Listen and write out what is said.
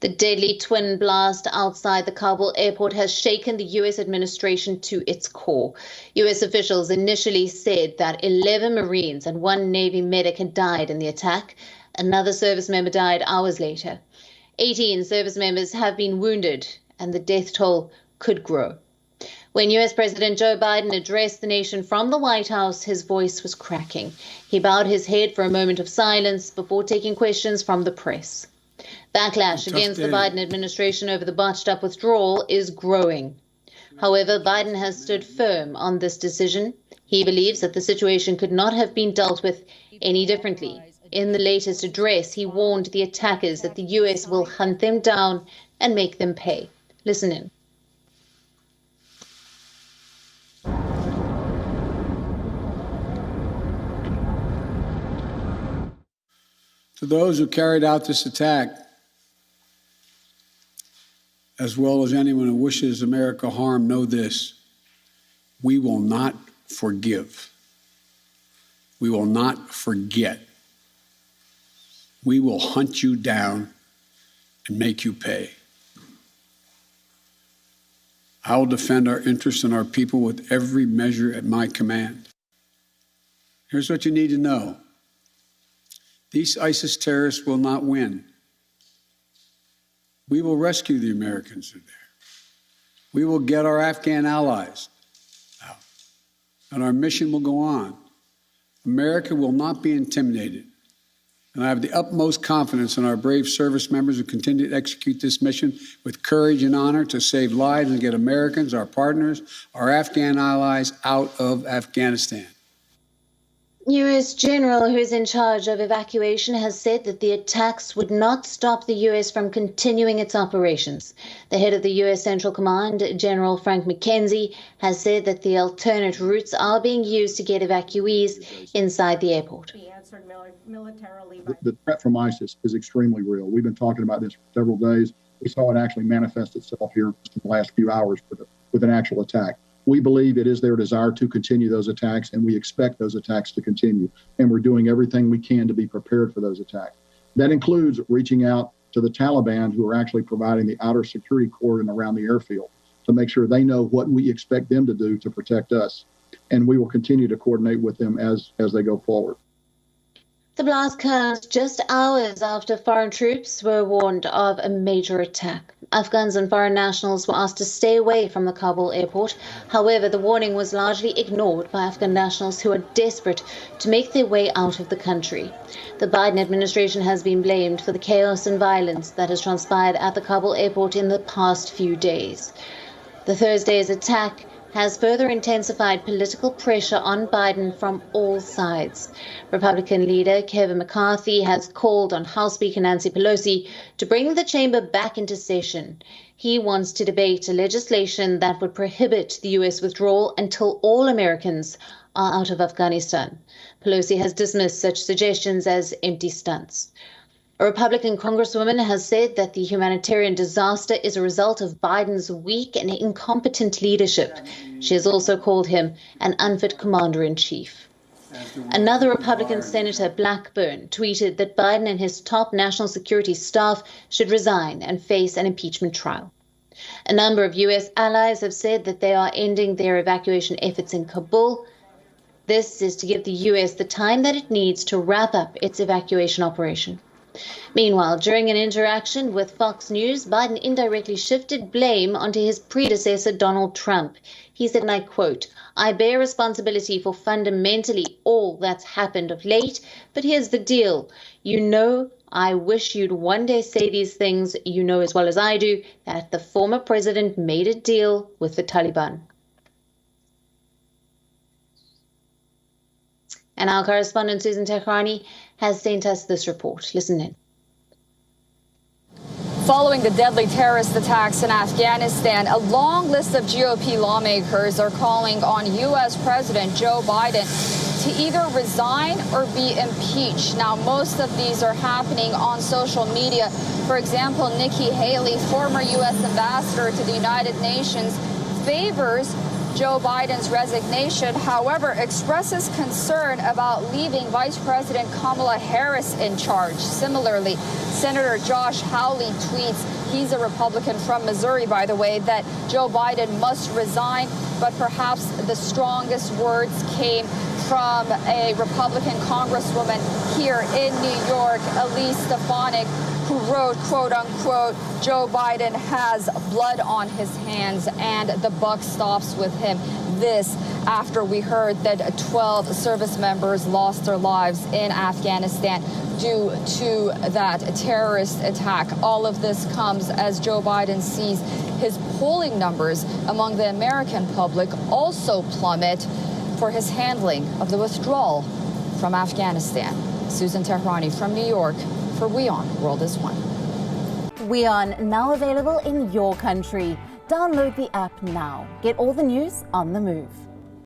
The deadly twin blast outside the Kabul airport has shaken the U.S. administration to its core. U.S. officials initially said that 11 Marines and 1 Navy medic had died in the attack. Another service member died hours later. 18 service members have been wounded, and the death toll could grow. When U.S. President Joe Biden addressed the nation from the White House, his voice was cracking. He bowed his head for a moment of silence before taking questions from the press. Backlash against the Biden administration over the botched-up withdrawal is growing. However, Biden has stood firm on this decision. He believes that the situation could not have been dealt with any differently. In the latest address, he warned the attackers that the U.S. will hunt them down and make them pay. Listen in. To those who carried out this attack, as well as anyone who wishes America harm, know this: we will not forgive. We will not forget. We will hunt you down and make you pay. I will defend our interests and our people with every measure at my command. Here's what you need to know. These ISIS terrorists will not win. We will rescue the Americans who are there. We will get our Afghan allies out, and our mission will go on. America will not be intimidated, and I have the utmost confidence in our brave service members who continue to execute this mission with courage and honor to save lives and get Americans, our partners, our Afghan allies out of Afghanistan. U.S. general who is in charge of evacuation has said that the attacks would not stop the U.S. from continuing its operations. The head of the U.S. Central Command, General Frank McKenzie, has said that the alternate routes are being used to get evacuees inside the airport. The threat from ISIS is extremely real. We've been talking about this for several days. We saw it actually manifest itself here in the last few hours with an actual attack. We believe it is their desire to continue those attacks, and we expect those attacks to continue. And we're doing everything we can to be prepared for those attacks. That includes reaching out to the Taliban, who are actually providing the outer security cordon around the airfield, to make sure they know what we expect them to do to protect us. And we will continue to coordinate with them as they go forward. The blast comes just hours after foreign troops were warned of a major attack. Afghans and foreign nationals were asked to stay away from the Kabul airport. However, the warning was largely ignored by Afghan nationals who are desperate to make their way out of the country. The Biden administration has been blamed for the chaos and violence that has transpired at the Kabul airport in the past few days. The Thursday's attack has further intensified political pressure on Biden from all sides. Republican leader Kevin McCarthy has called on House Speaker Nancy Pelosi to bring the chamber back into session. He wants to debate a legislation that would prohibit the U.S. withdrawal until all Americans are out of Afghanistan. Pelosi has dismissed such suggestions as empty stunts. A Republican congresswoman has said that the humanitarian disaster is a result of Biden's weak and incompetent leadership. She has also called him an unfit commander-in-chief. Another Republican Senator Blackburn tweeted that Biden and his top national security staff should resign and face an impeachment trial. A number of U.S. allies have said that they are ending their evacuation efforts in Kabul. This is to give the U.S. the time that it needs to wrap up its evacuation operation. Meanwhile, during an interaction with Fox News, Biden indirectly shifted blame onto his predecessor, Donald Trump. He said, and I quote, "I bear responsibility for fundamentally all that's happened of late, but here's the deal. You know, I wish you'd one day say these things. You know as well as I do that the former president made a deal with the Taliban." And our correspondent, Susan Tehrani, has sent us this report. Listen in. Following the deadly terrorist attacks in Afghanistan, a long list of GOP lawmakers are calling on U.S. President Joe Biden to either resign or be impeached. Now, most of these are happening on social media. For example, Nikki Haley, former U.S. ambassador to the United Nations, favors Joe Biden's resignation, however, expresses concern about leaving Vice President Kamala Harris in charge. Similarly, Senator Josh Hawley tweets, he's a Republican from Missouri, by the way, that Joe Biden must resign, but perhaps the strongest words came from a Republican congresswoman here in New York, Elise Stefanik, who wrote, quote unquote, Joe Biden has blood on his hands and the buck stops with him. This after we heard that 12 service members lost their lives in Afghanistan due to that terrorist attack. All of this comes as Joe Biden sees his polling numbers among the American public also plummet for his handling of the withdrawal from Afghanistan. Susan Tehrani from New York for WION World is One. WION, now available in your country. Download the app now. Get all the news on the move.